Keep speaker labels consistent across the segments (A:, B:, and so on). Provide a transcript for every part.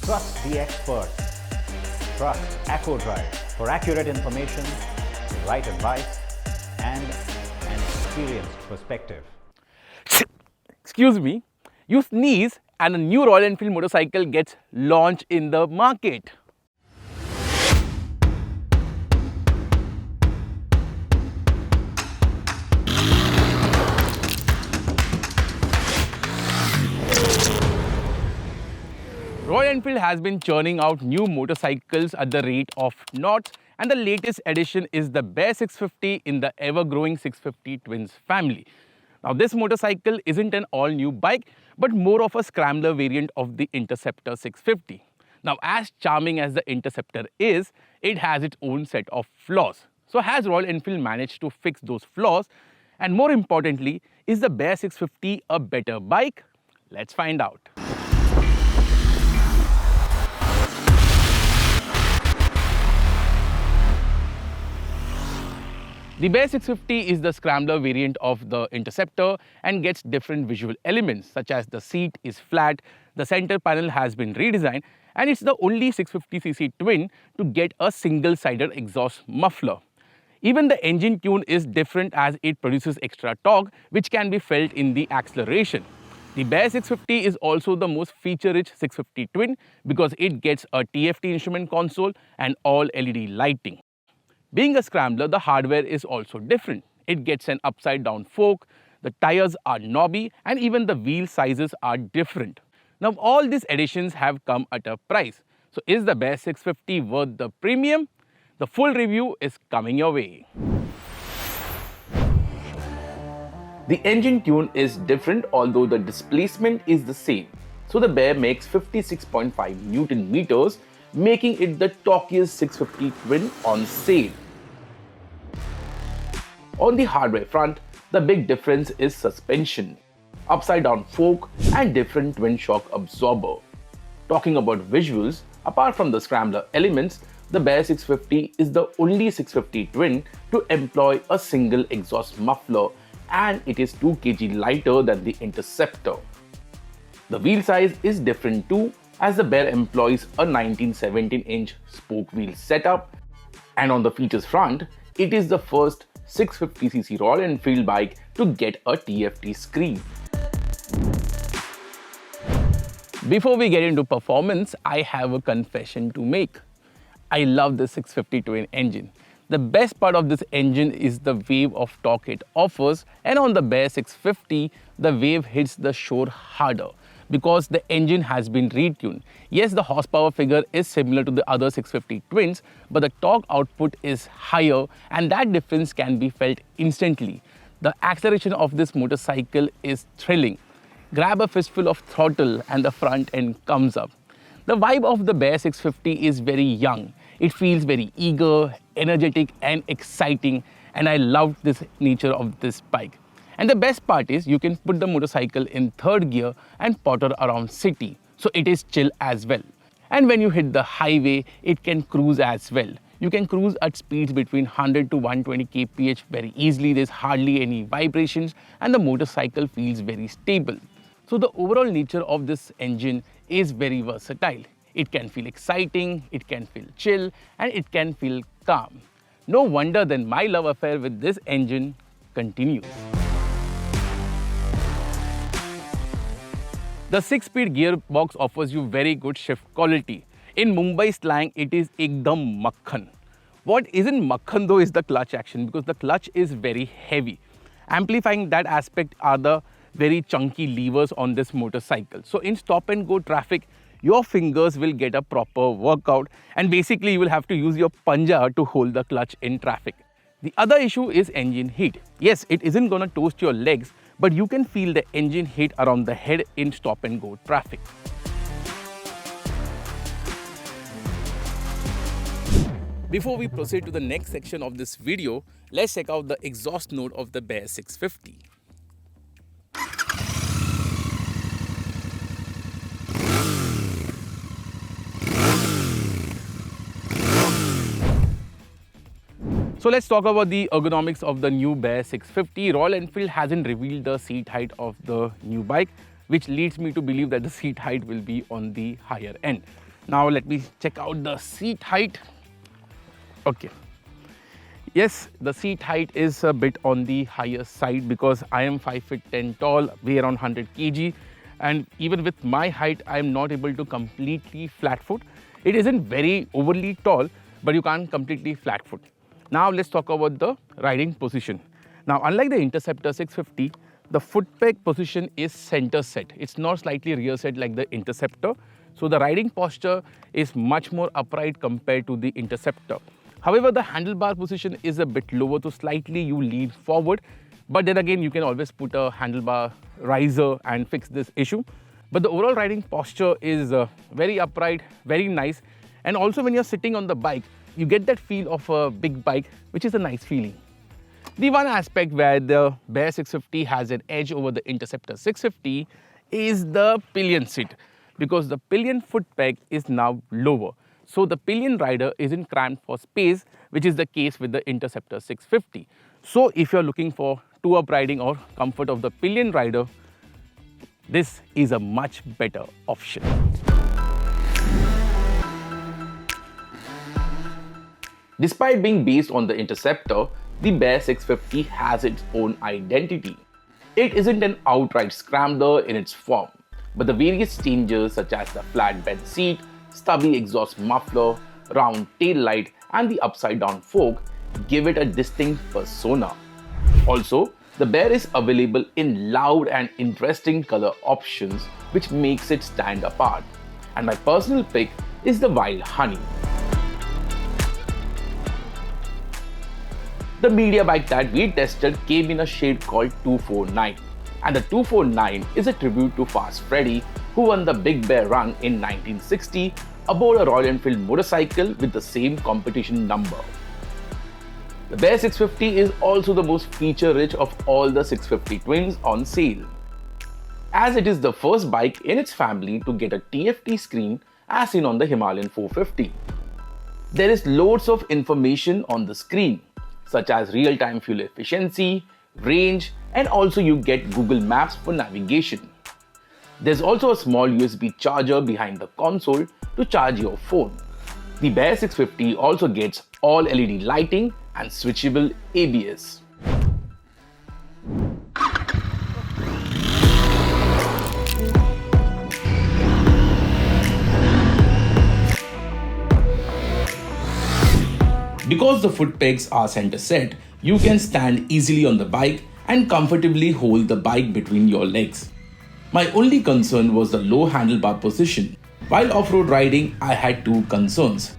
A: Trust the experts. Trust AccoDrive for accurate information, right advice, and an experienced perspective.
B: Excuse me, you sneeze and a new Royal Enfield motorcycle gets launched in the market. Royal Enfield has been churning out new motorcycles at the rate of knots, and the latest addition is the Bear 650 in the ever-growing 650 Twins family. Now, this motorcycle isn't an all-new bike, but more of a scrambler variant of the Interceptor 650. Now, as charming as the Interceptor is, it has its own set of flaws. So, has Royal Enfield managed to fix those flaws? And more importantly, is the Bear 650 a better bike? Let's find out. The Bear 650 is the scrambler variant of the Interceptor and gets different visual elements such as the seat is flat, the center panel has been redesigned, and it's the only 650cc twin to get a single-sided exhaust muffler. Even the engine tune is different as it produces extra torque which can be felt in the acceleration. The Bear 650 is also the most feature-rich 650 twin because it gets a TFT instrument console and all LED lighting. Being a scrambler, the hardware is also different. It gets an upside-down fork, the tires are knobby, and even the wheel sizes are different. Now, all these additions have come at a price. So, is the Bear 650 worth the premium? The full review is coming your way. The engine tune is different, although the displacement is the same. So, the Bear makes 56.5 Newton meters, making it the torquiest 650 twin on sale. On the hardware front, the big difference is suspension, upside-down fork and different twin shock absorber. Talking about visuals, apart from the scrambler elements, the Bear 650 is the only 650 twin to employ a single exhaust muffler, and it is 2 kg lighter than the Interceptor. The wheel size is different too, as the Bear employs a 19-17-inch spoke wheel setup, and on the features front, it is the first 650cc Royal Enfield bike to get a TFT screen. Before we get into performance, I have a confession to make. I love the 650 twin engine. The best part of this engine is the wave of torque it offers, and on the Bear 650, the wave hits the shore harder because the engine has been retuned. Yes, the horsepower figure is similar to the other 650 twins, but the torque output is higher, and that difference can be felt instantly. The acceleration of this motorcycle is thrilling. Grab a fistful of throttle and the front end comes up. The vibe of the Bear 650 is very young. It feels very eager, energetic and exciting, and I love this nature of this bike. And the best part is you can put the motorcycle in third gear and potter around city, so it is chill as well. And when you hit the highway, it can cruise as well. You can cruise at speeds between 100 to 120 kph very easily. There's hardly any vibrations and the motorcycle feels very stable. So the overall nature of this engine is very versatile. It can feel exciting, it can feel chill, and it can feel calm. No wonder then my love affair with this engine continues. The 6-speed gearbox offers you very good shift quality. In Mumbai slang, it is ekdam makhan. What isn't makhan though is the clutch action, because the clutch is very heavy. Amplifying that aspect are the very chunky levers on this motorcycle. So in stop and go traffic, your fingers will get a proper workout, and basically you will have to use your panja to hold the clutch in traffic. The other issue is engine heat. Yes, it isn't going to toast your legs, but you can feel the engine heat around the head in stop and go traffic. Before we proceed to the next section of this video, let's check out the exhaust note of the Bear 650. So let's talk about the ergonomics of the new Bear 650. Royal Enfield hasn't revealed the seat height of the new bike, which leads me to believe that the seat height will be on the higher end. Now let me check out the seat height. Okay. Yes, the seat height is a bit on the higher side because I am 5'10" tall, weigh around 100 kg, and even with my height, I am not able to completely flat foot. It isn't very overly tall, but you can't completely flat foot. Now let's talk about the riding position. Now, unlike the Interceptor 650, the foot peg position is center set. It's not slightly rear set like the Interceptor. So the riding posture is much more upright compared to the Interceptor. However, the handlebar position is a bit lower, so slightly you lean forward. But then again, you can always put a handlebar riser and fix this issue. But the overall riding posture is very upright, very nice. And also when you're sitting on the bike, you get that feel of a big bike, which is a nice feeling. The one aspect where the Bear 650 has an edge over the Interceptor 650 is the pillion seat, because the pillion foot peg is now lower. So the pillion rider isn't cramped for space, which is the case with the Interceptor 650. So if you're looking for two-up riding or comfort of the pillion rider, this is a much better option. Despite being based on the Interceptor, the Bear 650 has its own identity. It isn't an outright scrambler in its form, but the various changes such as the flat bed seat, stubby exhaust muffler, round tail light, and the upside down fork give it a distinct persona. Also, the Bear is available in loud and interesting color options, which makes it stand apart. And my personal pick is the Wild Honey. The media bike that we tested came in a shade called 249. And the 249 is a tribute to Fast Freddy, who won the Big Bear Run in 1960 aboard a Royal Enfield motorcycle with the same competition number. The Bear 650 is also the most feature-rich of all the 650 twins on sale, as it is the first bike in its family to get a TFT screen as seen on the Himalayan 450. There is loads of information on the screen, such as real-time fuel efficiency, range, and also you get Google Maps for navigation. There's also a small USB charger behind the console to charge your phone. The Bear 650 also gets all LED lighting and switchable ABS. Because the foot pegs are center set, you can stand easily on the bike and comfortably hold the bike between your legs. My only concern was the low handlebar position. While off-road riding, I had two concerns.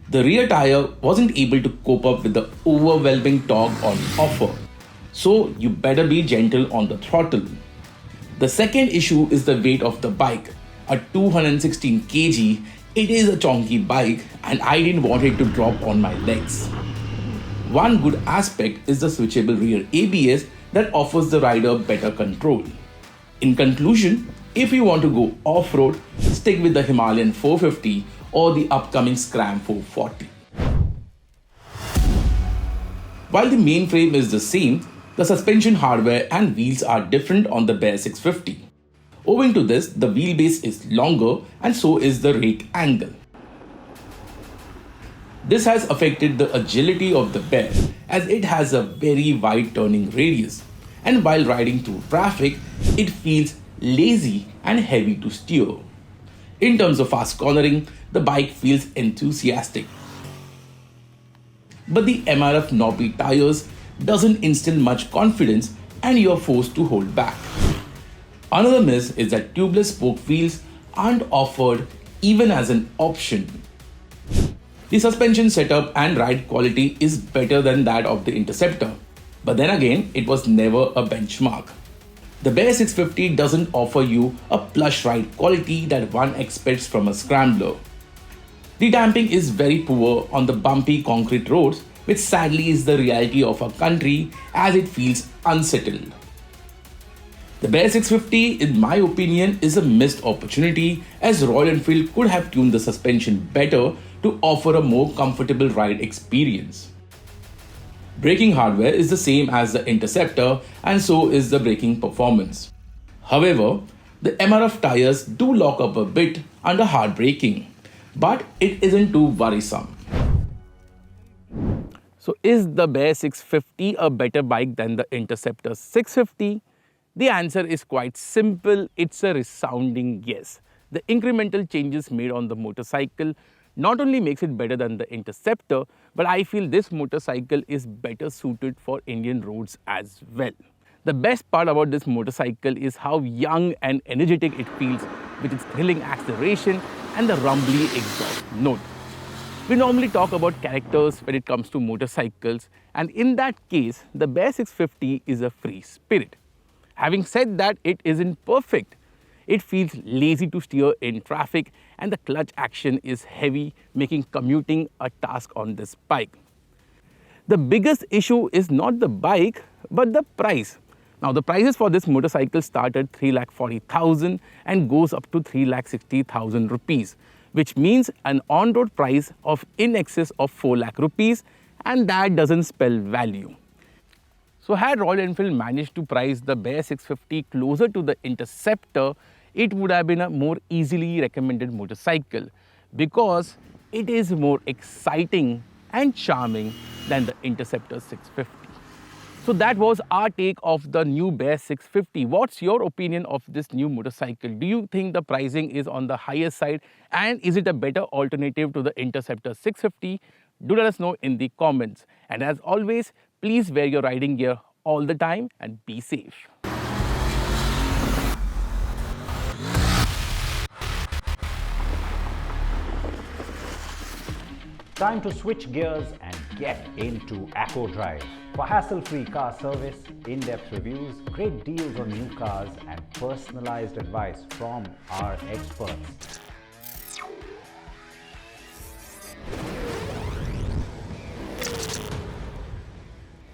B: The rear tire wasn't able to cope up with the overwhelming torque on offer, so you better be gentle on the throttle. The second issue is the weight of the bike. At 216 kg, it is a chonky bike and I didn't want it to drop on my legs. One good aspect is the switchable rear ABS that offers the rider better control. In conclusion, if you want to go off-road, stick with the Himalayan 450 or the upcoming Scram 440. While the main frame is the same, the suspension hardware and wheels are different on the Bear 650. Owing to this, the wheelbase is longer and so is the rake angle. This has affected the agility of the Bear as it has a very wide turning radius, and while riding through traffic, it feels lazy and heavy to steer. In terms of fast cornering, the bike feels enthusiastic. But the MRF knobby tires doesn't instill much confidence and you're forced to hold back. Another miss is that tubeless spoke wheels aren't offered even as an option. The suspension setup and ride quality is better than that of the Interceptor, but then again, it was never a benchmark. The Bear 650 doesn't offer you a plush ride quality that one expects from a scrambler. The damping is very poor on the bumpy concrete roads, which sadly is the reality of our country as it feels unsettled. The Bear 650, in my opinion, is a missed opportunity as Royal Enfield could have tuned the suspension better to offer a more comfortable ride experience. Braking hardware is the same as the Interceptor and so is the braking performance. However, the MRF tires do lock up a bit under hard braking. but it isn't too worrisome. So is the Bear 650 a better bike than the Interceptor 650? The answer is quite simple. It's a resounding yes. The incremental changes made on the motorcycle not only makes it better than the Interceptor, but I feel this motorcycle is better suited for Indian roads as well. The best part about this motorcycle is how young and energetic it feels with its thrilling acceleration and the rumbly exhaust note. We normally talk about characters when it comes to motorcycles, and in that case, the Bear 650 is a free spirit. Having said that, it isn't perfect. It feels lazy to steer in traffic, and the clutch action is heavy, making commuting a task on this bike. The biggest issue is not the bike, but the price. Now, the prices for this motorcycle start at 3,40,000 and goes up to 3,60,000 rupees, which means an on-road price of in excess of 4 lakh rupees, and that doesn't spell value. So had Royal Enfield managed to price the Bear 650 closer to the Interceptor, it would have been a more easily recommended motorcycle because it is more exciting and charming than the Interceptor 650. So that was our take of the new Bear 650. What's your opinion of this new motorcycle? Do you think the pricing is on the higher side, and is it a better alternative to the Interceptor 650? Do let us know in the comments. And as always, please wear your riding gear all the time and be safe.
A: Time to switch gears and get into AccoDrive. For hassle-free car service, in-depth reviews, great deals on new cars, and personalized advice from our experts.